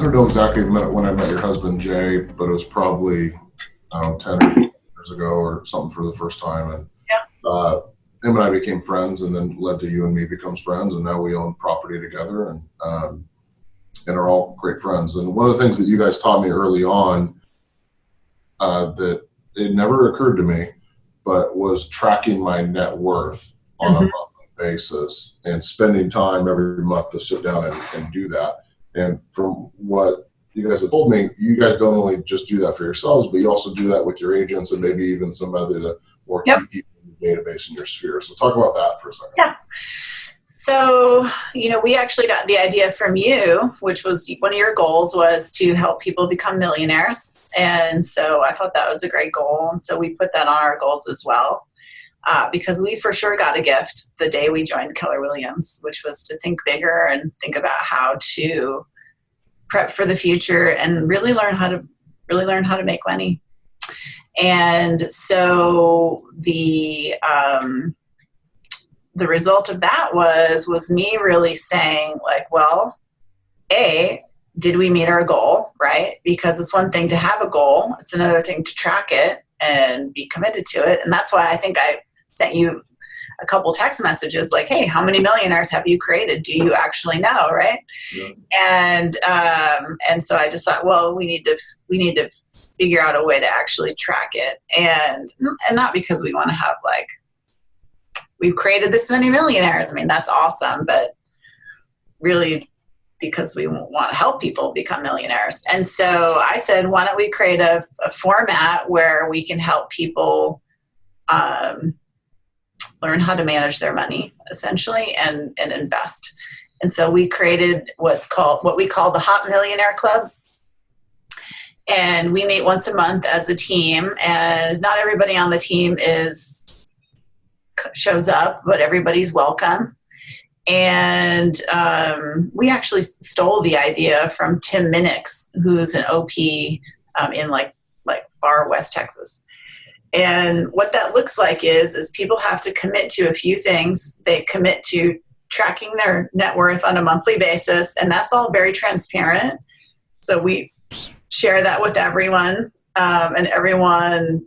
don't know exactly when I met your husband, Jay, but it was probably, I don't know, 10 years ago or something for the first time. And him and I became friends, and then led to you and me becomes friends. And now we own property together and are all great friends. And one of the things that you guys taught me early on that it never occurred to me, but was tracking my net worth on a monthly basis and spending time every month to sit down and do that. And from what you guys have told me, you guys don't only just do that for yourselves, but you also do that with your agents and maybe even some of the more key people in the database in your sphere. So talk about that for a second. Yeah. So, we actually got the idea from you, which was one of your goals was to help people become millionaires. And so I thought that was a great goal. And so we put that on our goals as well, because we for sure got a gift the day we joined Keller Williams, which was to think bigger and think about how to prep for the future and really learn how to make money. And so the result of that was me really saying, like, well, did we meet our goal, right? Because it's one thing to have a goal. It's another thing to track it and be committed to it. And that's why I think I sent you a couple text messages like, hey, how many millionaires have you created? Do you actually know, right? Yeah. And so I just thought, well, we need to figure out a way to actually track it. And not because we want to have like, we've created this many millionaires. I mean, that's awesome, but really because we want to help people become millionaires. And so I said, why don't we create a format where we can help people learn how to manage their money, essentially, and invest. And so we created what we call the Hot Millionaire Club. And we meet once a month as a team, and not everybody on the team shows up, but everybody's welcome. And we actually stole the idea from Tim Minix, who's an OP in like far West Texas. And what that looks like is people have to commit to a few things. They commit to tracking their net worth on a monthly basis, and that's all very transparent. So we share that with everyone, and everyone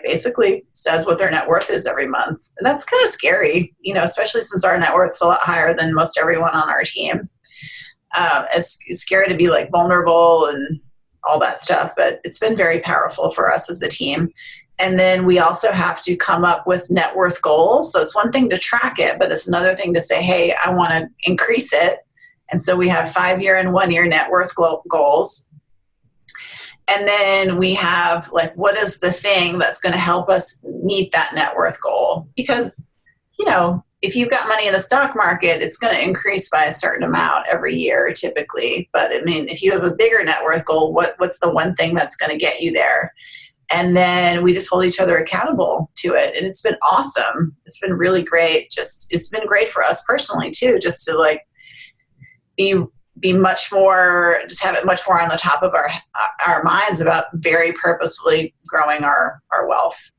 basically says what their net worth is every month. And that's kind of scary, especially since our net worth's a lot higher than most everyone on our team. It's scary to be vulnerable and all that stuff, but it's been very powerful for us as a team. And then we also have to come up with net worth goals. So it's one thing to track it, but it's another thing to say, hey, I want to increase it. And so we have 5-year and 1-year net worth goals. And then we have what is the thing that's going to help us meet that net worth goal? Because, if you've got money in the stock market, it's going to increase by a certain amount every year typically. But I mean, if you have a bigger net worth goal, what's the one thing that's going to get you there? And then we just hold each other accountable to it. And it's been awesome. It's been really great. It's been great for us personally too, just to be much more, just have it much more on the top of our minds about very purposefully growing our wealth.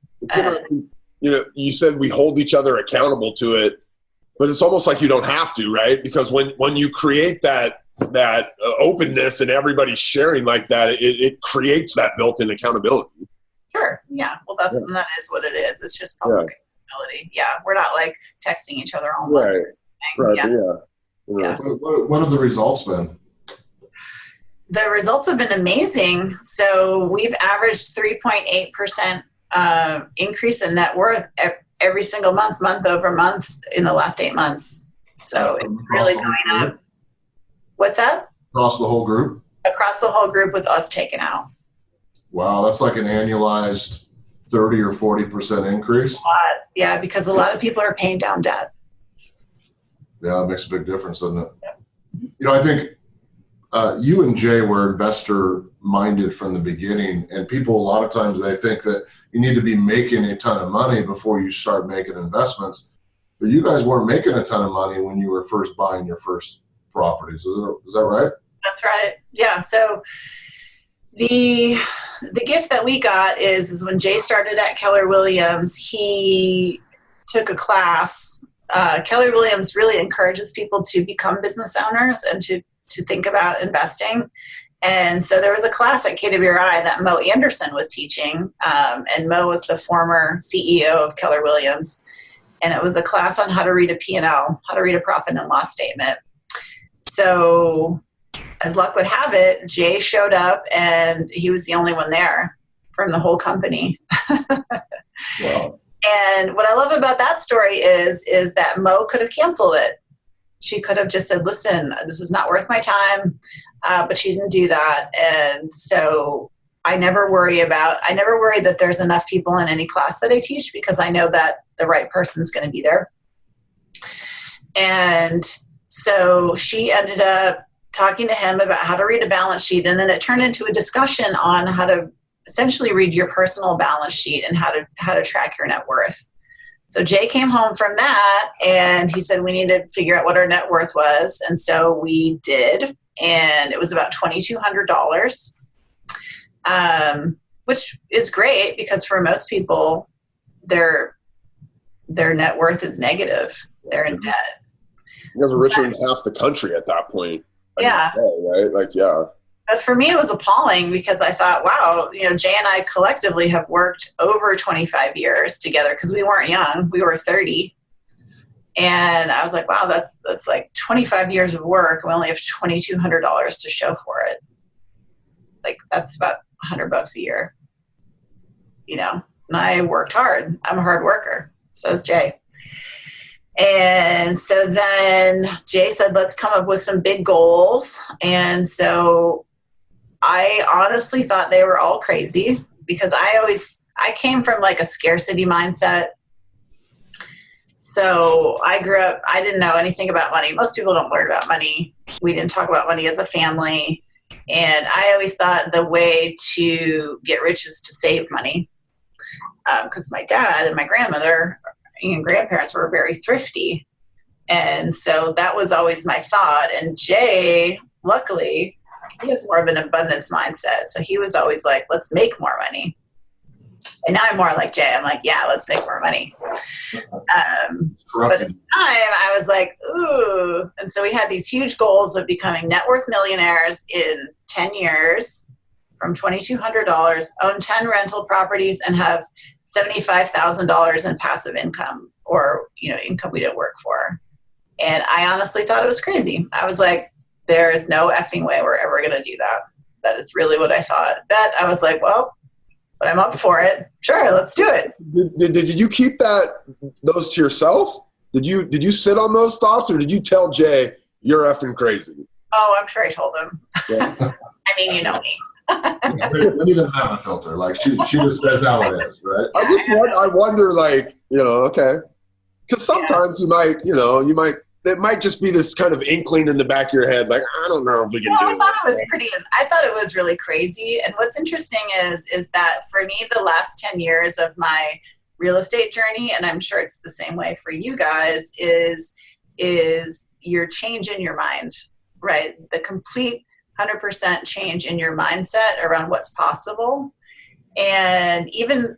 You said we hold each other accountable to it, but it's almost like you don't have to, right? Because when you create that openness and everybody's sharing like that, it creates that built-in accountability. Sure. Yeah. Well, that is what it is. It's just public accountability. Yeah. We're not texting each other all right. Right. Yeah. Yeah. What have the results been? The results have been amazing. So we've averaged 3.8% increase in net worth every single month over month in the last 8 months. So it's really going up. What's that? Across the whole group? Across the whole group with us taken out. Wow, that's like an annualized 30 or 40% increase. Yeah, because a lot of people are paying down debt. Yeah, that makes a big difference, doesn't it? Yeah. I think you and Jay were investor-minded from the beginning, and people, a lot of times, they think that you need to be making a ton of money before you start making investments. But you guys weren't making a ton of money when you were first buying your first properties. Is that right? That's right. Yeah. So the gift that we got is when Jay started at Keller Williams, he took a class. Keller Williams really encourages people to become business owners and to to think about investing. And so there was a class at KWRI that Mo Anderson was teaching, and Mo was the former CEO of Keller Williams. And it was a class on how to read a P&L, how to read a profit and loss statement. So as luck would have it, Jay showed up, and he was the only one there from the whole company. Wow. And what I love about that story is that Mo could have canceled it. She could have just said, listen, this is not worth my time. But she didn't do that. And so I never worry that there's enough people in any class that I teach, because I know that the right person's going to be there. And so she ended up talking to him about how to read a balance sheet. And then it turned into a discussion on how to essentially read your personal balance sheet and how to track your net worth. So Jay came home from that, and he said, we need to figure out what our net worth was. And so we did. And it was about $2,200, which is great, because for most people, their net worth is negative. They're in debt. You guys are richer than half the country at that point. Yeah. Right? Like, yeah. But for me, it was appalling, because I thought, wow, Jay and I collectively have worked over 25 years together, because we weren't young. We were 30. And I was like, wow, that's like 25 years of work. We only have $2,200 to show for it. Like, that's about $100 a year, And I worked hard. I'm a hard worker. So is Jay. And so then Jay said, let's come up with some big goals. And so I honestly thought they were all crazy, because I came from like a scarcity mindset. So I grew up, I didn't know anything about money. Most people don't learn about money. We didn't talk about money as a family. And I always thought the way to get rich is to save money. Because my dad and my grandmother and grandparents were very thrifty. And so that was always my thought. And Jay, luckily, he has more of an abundance mindset. So he was always like, let's make more money. And now I'm more like Jay. I'm like, yeah, let's make more money. But at the time, I was like, ooh. And so we had these huge goals of becoming net worth millionaires in 10 years from $2,200, own 10 rental properties, and have $75,000 in passive income, or, income we didn't work for. And I honestly thought it was crazy. I was like, there is no effing way we're ever going to do that. That is really what I thought. That I was like, well, but I'm up for it. Sure, let's do it. Did you keep those to yourself? Did you sit on those thoughts, or did you tell Jay you're effing crazy? Oh, I'm sure I told him. Yeah. I mean, you know me. Wendy doesn't have a filter. Like she just says how it is, right? I wonder, like, okay, because sometimes you might, it might just be this kind of inkling in the back of your head, like, I don't know if we can do it. I thought it was really crazy. And what's interesting is that for me, the last 10 years of my real estate journey, and I'm sure it's the same way for you guys, is your change in your mind, right? The complete 100% change in your mindset around what's possible. And even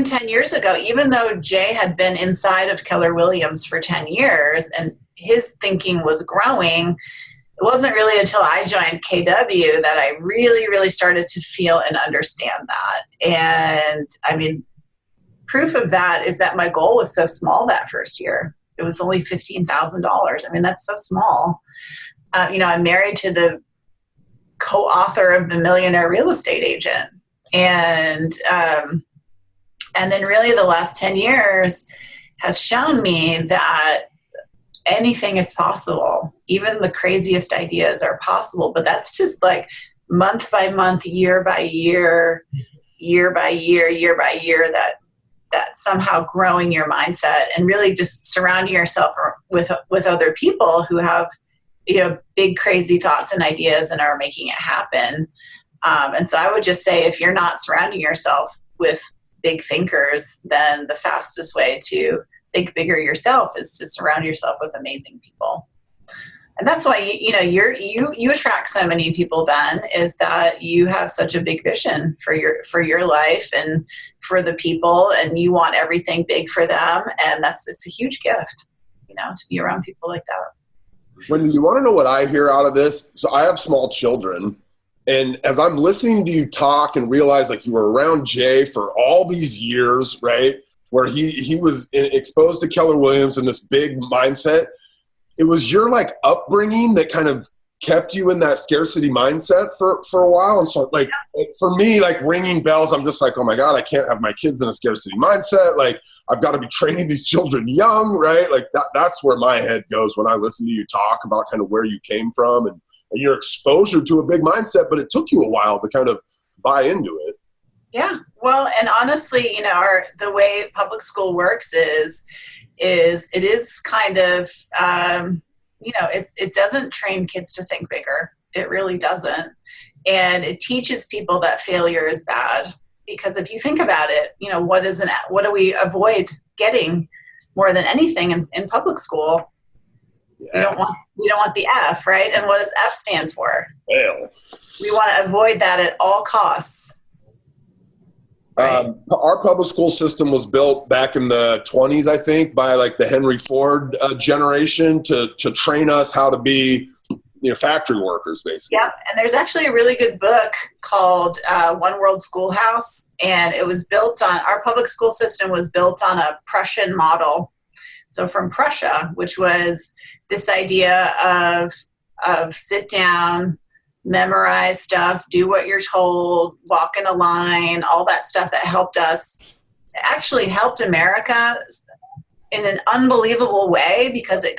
10 years ago, even though Jay had been inside of Keller Williams for 10 years and his thinking was growing, it wasn't really until I joined KW that I really, really started to feel and understand that. And I mean, proof of that is that my goal was so small that first year. It was only $15,000. I mean, that's so small. I'm married to the co-author of The Millionaire Real Estate Agent. And then really the last 10 years has shown me that anything is possible. Even the craziest ideas are possible, but that's just like month by month, year by year, year by year, year by year, that somehow growing your mindset and really just surrounding yourself with other people who have, big crazy thoughts and ideas and are making it happen. And so I would just say, if you're not surrounding yourself with big thinkers, then the fastest way to think bigger yourself is to surround yourself with amazing people. And that's why, you attract so many people, Ben, is that you have such a big vision for your life and for the people, and you want everything big for them. And it's a huge gift, to be around people like that. When you want to know what I hear out of this, so I have small children, and as I'm listening to you talk and realize like you were around Jay for all these years, right, where he was exposed to Keller Williams and this big mindset, it was your like upbringing that kind of kept you in that scarcity mindset for a while. And so like for me, like ringing bells, I'm just like, oh my God, I can't have my kids in a scarcity mindset. Like I've got to be training these children young, right? Like that's where my head goes when I listen to you talk about kind of where you came from and your exposure to a big mindset, but it took you a while to kind of buy into it. Yeah. Well, and honestly, you know, the way public school works is it is kind of, you know, it doesn't train kids to think bigger. It really doesn't. And it teaches people that failure is bad. Because if you think about it, you know, what do we avoid getting more than anything in public school? Yeah. We don't want the F, right? And what does F stand for? Fail. We want to avoid that at all costs. Right. Our public school system was built back in the 1920s, I think, by like the Henry Ford generation to train us how to be, you know, factory workers, basically. Yeah, and there's actually a really good book called One World Schoolhouse, and it was built on, our public school system was built on a Prussian model. So from Prussia, which was this idea of sit down, memorize stuff, do what you're told, walk in a line, all that stuff that helped us, actually helped America in an unbelievable way because it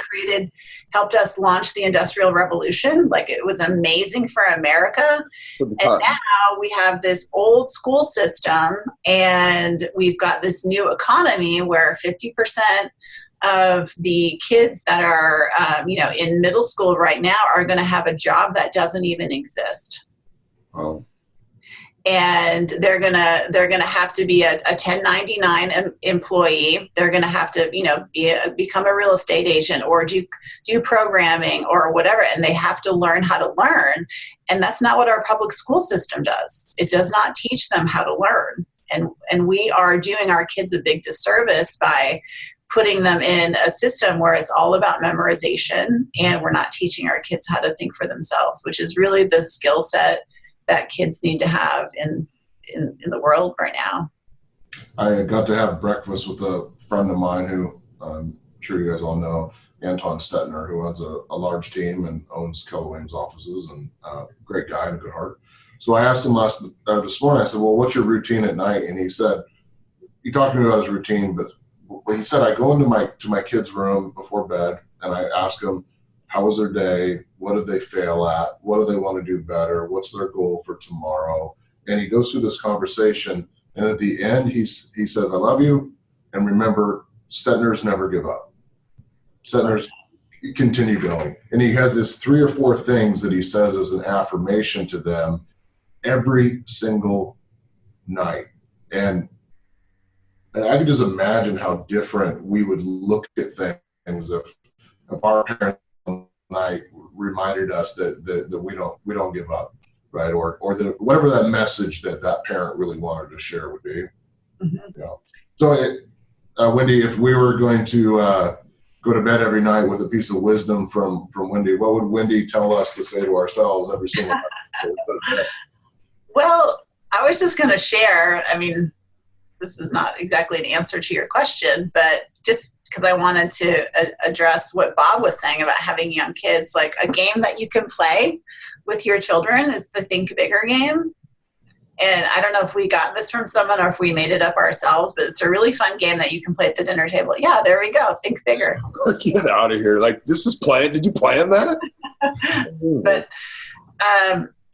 helped us launch the Industrial Revolution. Like it was amazing for America. And now we have this old school system and we've got this new economy where 50% of the kids that are, you know, in middle school right now are going to have a job that doesn't even exist. Oh. And they're gonna have to be a 1099 employee. They're gonna have to, you know, become a real estate agent or do programming or whatever, and they have to learn how to learn. And that's not what our public school system does. It does not teach them how to learn. And we are doing our kids a big disservice by putting them in a system where it's all about memorization and we're not teaching our kids how to think for themselves, which is really the skill set that kids need to have in the world right now. I got to have breakfast with a friend of mine who I'm sure you guys all know, Anton Stetner, who owns a large team and owns Keller Williams offices, and great guy and a good heart. So I asked him this morning, I said, well, what's your routine at night? And he said, he talked to me about his routine, but he said, I go into my kids' room before bed and I ask them, how was their day? What did they fail at? What do they want to do better? What's their goal for tomorrow? And he goes through this conversation. And at the end, he says, I love you. And remember, Stetners never give up. Stetners continue going. And he has this 3 or 4 things that he says as an affirmation to them every single night. And I could just imagine how different we would look at things if our parents night reminded us that we don't give up, right? Or that whatever that message that parent really wanted to share would be. Mm-hmm. Yeah. So, Wendy, if we were going to go to bed every night with a piece of wisdom from Wendy, what would Wendy tell us to say to ourselves every single night? Well, I was just going to share, I mean, this is not exactly an answer to your question, but just because I wanted to address what Bob was saying about having young kids, like a game that you can play with your children is the Think Bigger game. And I don't know if we got this from someone or if we made it up ourselves, but it's a really fun game that you can play at the dinner table. Yeah, there we go. Think bigger. Get out of here. Like, this is planned. Did you plan that? But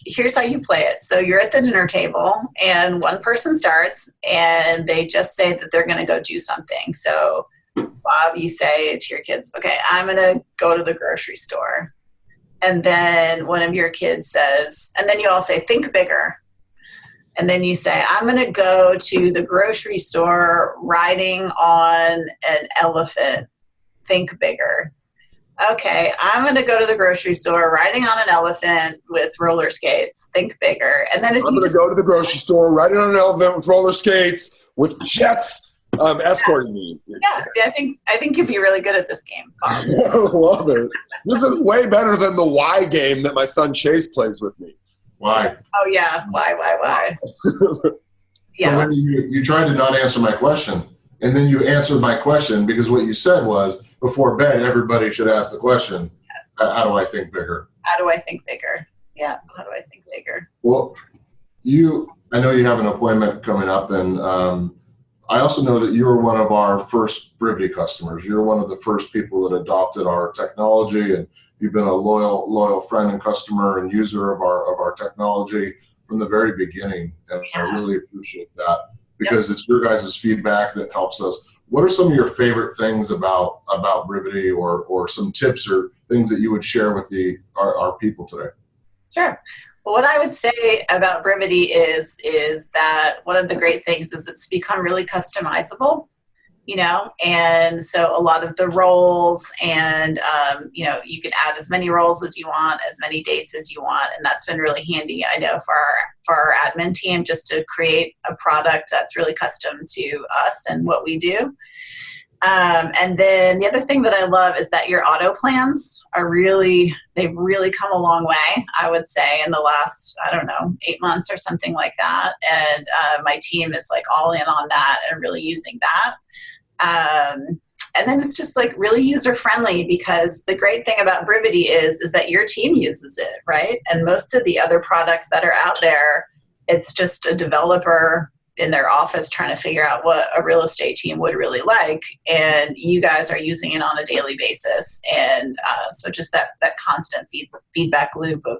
here's how you play it. So you're at the dinner table and one person starts and they just say that they're going to go do something. So Bob, you say to your kids, okay, I'm going to go to the grocery store. And then one of your kids says, and then you all say, think bigger. And then you say, I'm going to go to the grocery store riding on an elephant. Think bigger. Okay, I'm going to go to the grocery store riding on an elephant with roller skates. Think bigger. And then I'm going to go to the grocery store riding on an elephant with roller skates with jets escorting me. Yeah, see, I think you'd be really good at this game. I love it. This is way better than the why game that my son Chase plays with me. Why? Oh yeah, why? Yeah. So when you tried to not answer my question, and then you answered my question because what you said was, before bed, everybody should ask the question, Yes. how do I think bigger? How do I think bigger? Yeah, how do I think bigger? Well, I know you have an appointment coming up, and I also know that you were one of our first Brivity customers. You're one of the first people that adopted our technology, and you've been a loyal friend and customer and user of our technology from the very beginning. And I really appreciate that because it's your guys' feedback that helps us. What are some of your favorite things about Brivity, or some tips or things that you would share with our people today? Sure. Well, what I would say about Brivity is that one of the great things is it's become really customizable, and so a lot of the roles and, you can add as many roles as you want, as many dates as you want. And that's been really handy, I know, for our admin team, just to create a product that's really custom to us and what we do. And then the other thing that I love is that your auto plans they've really come a long way, I would say, in the last, 8 months or something like that. And my team is like all in on that and really using that. And then it's just like really user friendly, because the great thing about Brivity is that your team uses it, right? And most of the other products that are out there, it's just a developer in their office trying to figure out what a real estate team would really like, and you guys are using it on a daily basis. And so just that constant feedback loop of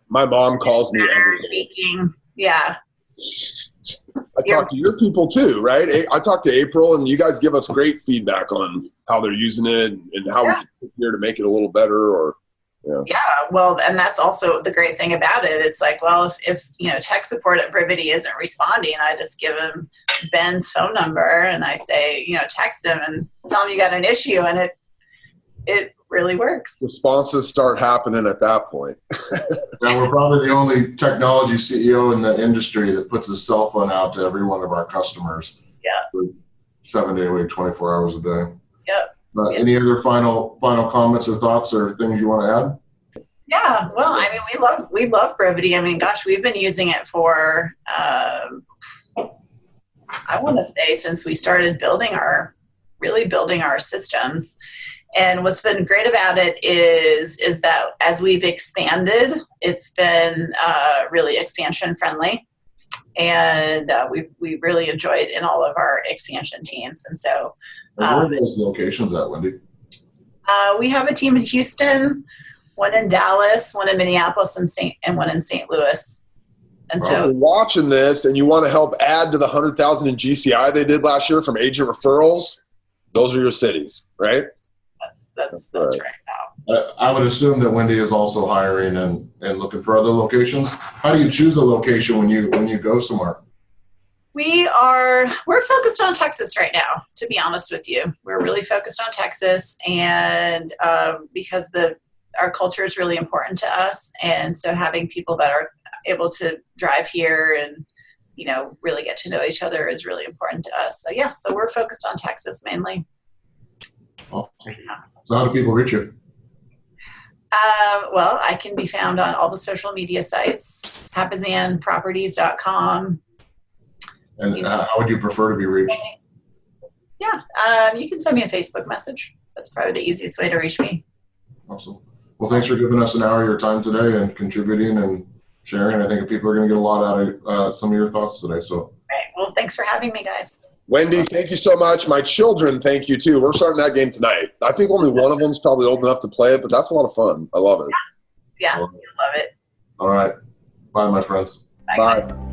my mom calls me speaking. Yeah. I talk to your people too, right? I talk to April, and you guys give us great feedback on how they're using it and how we can get here to make it a little better. Yeah, well, and that's also the great thing about it. It's like, well, if tech support at Brivity isn't responding, I just give him Ben's phone number and I say, text him and tell him you got an issue, and it really works. Responses start happening at that point. Now, we're probably the only technology CEO in the industry that puts his cell phone out to every one of our customers. Yeah. 7 day a week, 24 hours a day. Yep. Any other final comments or thoughts or things you want to add? Yeah, well, I mean, we love Brivity. I mean, gosh, we've been using it for I want to say since we started building our systems. And what's been great about it is that as we've expanded, it's been really expansion friendly, and we really enjoyed in all of our expansion teams. And so, where are those locations at, Wendy? we have a team in Houston, one in Dallas, one in Minneapolis, and one in St. Louis. And Well, so, if you're watching this and you want to help add to the 100,000 in GCI they did last year from agent referrals, those are your cities, right? that's right. right now. I would assume that Wendy is also hiring and looking for other locations. How do you choose a location when you go somewhere? We're focused on Texas right now, to be honest with you. We're really focused on Texas, and because our culture is really important to us, and so having people that are able to drive here and really get to know each other is really important to us. So we're focused on Texas mainly. Awesome. So how do people reach you? Well, I can be found on all the social media sites, papasanproperties.com. And how would you prefer to be reached? Yeah, you can send me a Facebook message. That's probably the easiest way to reach me. Awesome. Well, thanks for giving us an hour of your time today and contributing and sharing. I think people are going to get a lot out of some of your thoughts today. So, Right. Well, thanks for having me, guys. Wendy, thank you so much. My children, thank you too. We're starting that game tonight. I think only one of them is probably old enough to play it, but that's a lot of fun. I love it. Yeah, you love it. All right. Bye, my friends. Bye, Bye. guys.